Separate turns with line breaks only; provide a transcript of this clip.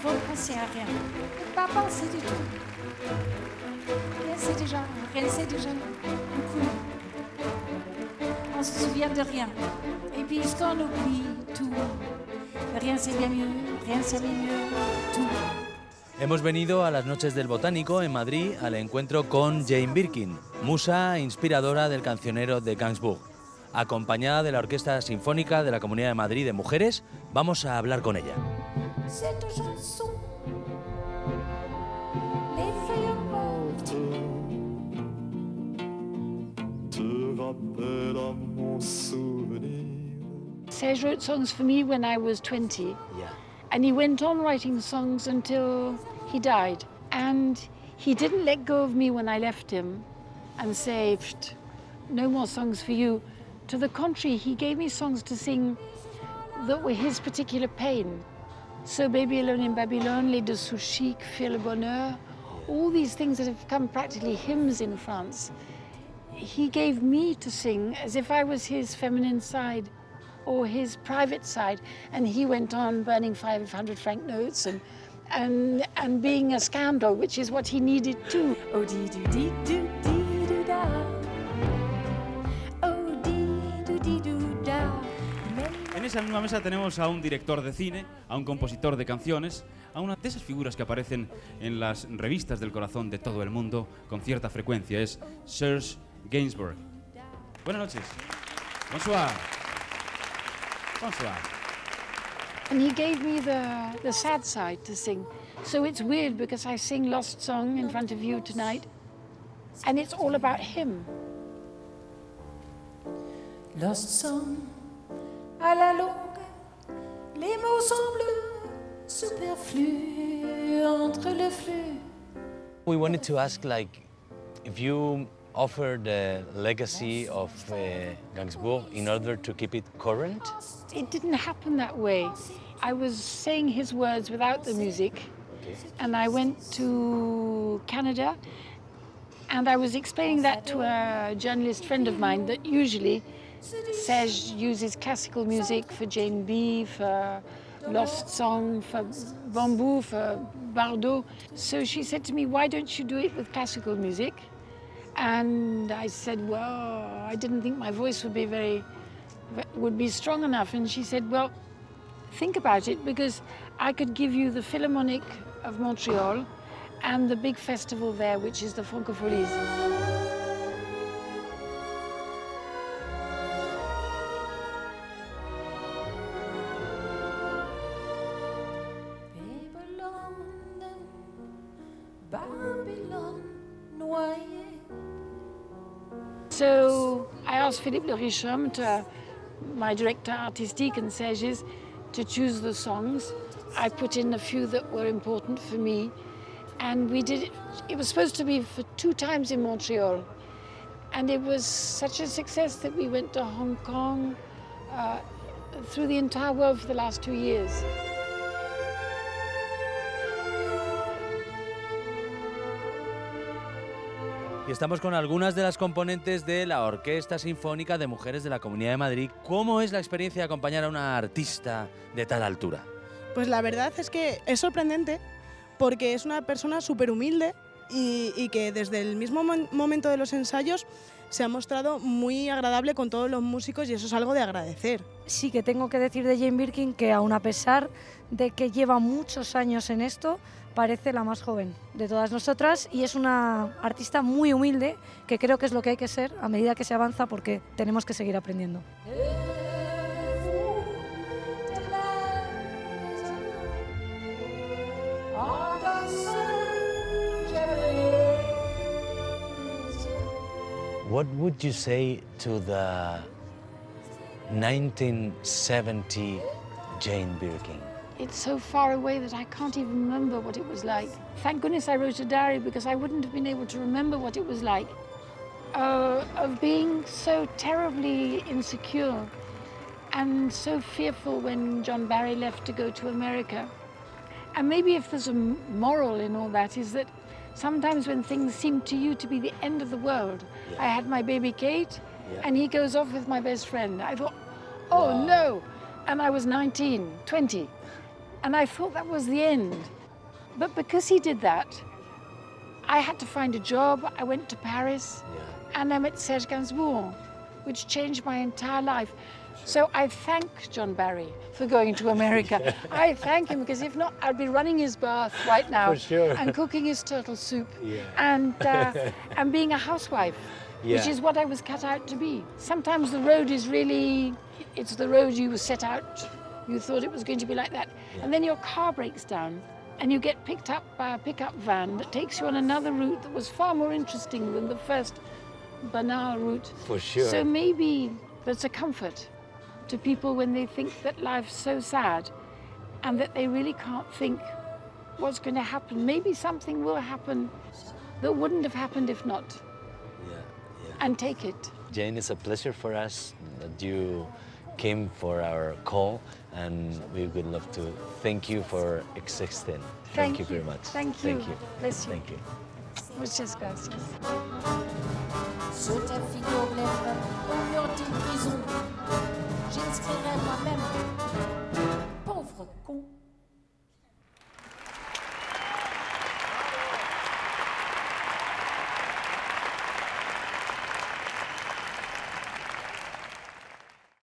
faut penser à rien. Pas penser du tout. Rien c'est déjà beaucoup. On se souvient de rien. Et puisqu'on oublie tout, rien c'est bien mieux, rien c'est bien mieux, tout.
Hemos venido a las Noches del Botánico en Madrid al encuentro con Jane Birkin, musa inspiradora del cancionero de Gainsbourg. Acompañada de la Orquesta Sinfónica de la Comunidad de Madrid de Mujeres, vamos a hablar con ella.
Cette chanson, les feuilles mortes,
te rappelle à mon souvenir.
Serge wrote songs for me when I was 20. And he went on writing songs until he died. And he didn't let go of me when I left him and say, no more songs for you. To the contrary, he gave me songs to sing that were his particular pain. So Baby Alone in Babylon, Les Dessous Chic, Feel le Bonheur, all these things that have become practically hymns in France, he gave me to sing as if I was his feminine side or his private side, and he went on burning 500-franc notes and being a scandal, which is what he needed too.
oh di du di du di du da, oh di du da.
En esa misma mesa tenemos a un director de cine, a un compositor de canciones, a una de esas figuras que aparecen en las revistas del corazón de todo el mundo con cierta frecuencia. Es Serge Gainsbourg. Buenas noches. Bonsoir. Bonsoir.
And he gave me the sad side to sing. So it's weird because I sing Lost Song in front of you tonight, and it's all about him.
Lost song, à la longue, les mots semblent superflus entre le flux.
We wanted to ask, if you offer the legacy of Gainsbourg in order to keep it current?
It didn't happen that way. I was saying his words without the music, and I went to Canada, and I was explaining that to a journalist friend of mine, that usually Serge uses classical music for Jane B, for Lost Song, for Bamboo, for Bardot. So she said to me, why don't you do it with classical music? And I said, well, I didn't think my voice would be strong enough. And she said, well, think about it, because I could give you the Philharmonic of Montreal and the big festival there, which is the Francopholies.
Babylone, noyé.
So I asked Philippe Le Richomme, my director artistique and Serge's, to choose the songs. I put in a few that were important for me, and we did it. It was supposed to be for 2 times in Montreal, and it was such a success that we went to Hong Kong, through the entire world for the last 2 years.
Y estamos con algunas de las componentes de la Orquesta Sinfónica de Mujeres de la Comunidad de Madrid. ¿Cómo es la experiencia de acompañar a una artista de tal altura?
Pues la verdad es que es sorprendente, porque es una persona súper humilde y que desde el mismo momento de los ensayos se ha mostrado muy agradable con todos los músicos, y eso es algo de agradecer.
Sí que tengo que decir de Jane Birkin que, aun a pesar de que lleva muchos años en esto, parece la más joven de todas nosotras, y es una artista muy humilde, que creo que es lo que hay que ser a medida que se avanza, porque tenemos que seguir aprendiendo.
What would you say to the 1970 Jane Birkin?
It's so far away that I can't even remember what it was like. Thank goodness I wrote a diary, because I wouldn't have been able to remember what it was like. Of being so terribly insecure and so fearful when John Barry left to go to America. And maybe if there's a moral in all that, is that sometimes when things seem to you to be the end of the world, I had my baby Kate, and he goes off with my best friend. I thought, oh no, and I was 19, 20. And I thought that was the end. But because he did that, I had to find a job. I went to Paris and I met Serge Gainsbourg, which changed my entire life. So I thank John Barry for going to America. I thank him, because if not, I'd be running his bath right now.
For sure.
And cooking his turtle soup.
Yeah.
And being a housewife, which is what I was cut out to be. Sometimes the road is really, it's the road you were set out. You thought it was going to be like that. And then your car breaks down and you get picked up by a pickup van that takes you on another route that was far more interesting than the first banal route.
For sure.
So maybe there's a comfort to people when they think that life's so sad and that they really can't think what's going to happen. Maybe something will happen that wouldn't have happened if not. And take it.
Jane, it's a pleasure for us that you came for our call, and we would love to thank you for existing. Thank you very much.
Thank you.
Thank you.
Bless you.
Thank you.
Muchas gracias.
Je te figure au mur d'une prison